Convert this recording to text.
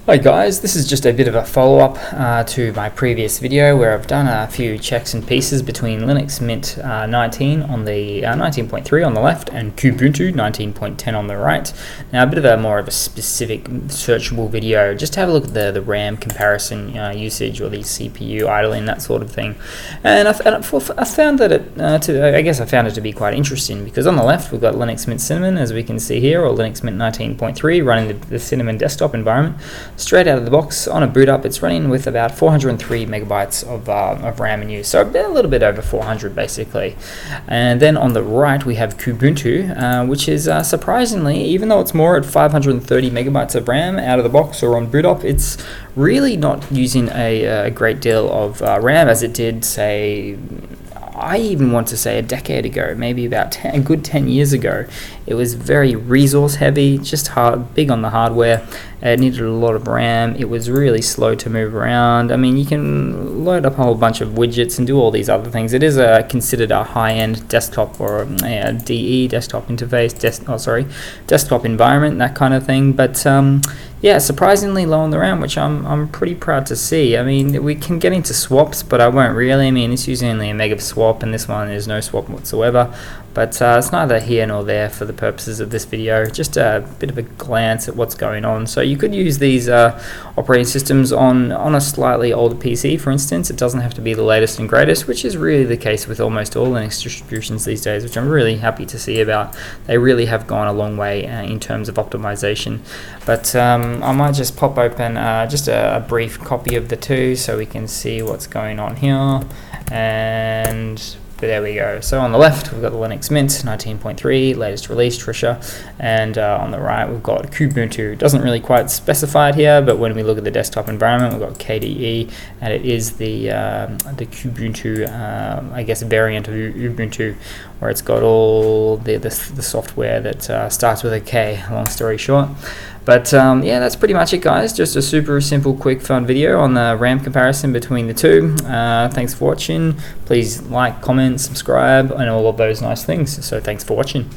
Hi guys, this is just a bit of a follow-up to my previous video where I've done a few checks and pieces between Linux Mint 19 on the 19.3 on the left and Kubuntu 19.10 on the right. Now a bit of a more of a specific searchable video, just to have a look at the RAM comparison usage or the CPU idling, that sort of thing. And I found that I found it to be quite interesting, because on the left we've got Linux Mint Cinnamon, as we can see here, or Linux Mint 19.3 running the Cinnamon desktop environment. Straight out of the box, on a boot up, it's running with about 403 megabytes of RAM in use, so a little bit over 400 basically. And then on the right we have Kubuntu, which is surprisingly, even though it's more at 530 megabytes of RAM out of the box or on boot up, it's really not using a great deal of RAM as it did, say, I even want to say a decade ago, maybe about a good 10 years ago. It was very resource heavy, just big on the hardware. It needed a lot of RAM. It was really slow to move around. I mean, you can load up a whole bunch of widgets and do all these other things. It is considered a high-end desktop or a DE, desktop interface, desktop environment, that kind of thing. But yeah, surprisingly low on the RAM, which I'm pretty proud to see. I mean, we can get into swaps, but I won't really. I mean, it's using only a meg of swap, and this one is no swap whatsoever. But it's neither here nor there for the purposes of this video. Just a bit of a glance at what's going on. So you could use these operating systems on a slightly older PC, for instance. It doesn't have to be the latest and greatest, which is really the case with almost all Linux distributions these days, which I'm really happy to see about. They really have gone a long way in terms of optimization. But I might just pop open just a brief copy of the two so we can see what's going on here. And there we go. So on the left we've got the Linux Mint 19.3, latest release, Trisha, and on the right we've got Kubuntu. It doesn't really quite specify it here, but when we look at the desktop environment, we've got KDE, and it is the Kubuntu, I guess, variant of Ubuntu, where it's got all the software that starts with a K, long story short. But yeah, that's pretty much it, guys. Just a super simple, quick, fun video on the RAM comparison between the two. Thanks for watching. Please like, comment, subscribe, and all of those nice things. So thanks for watching.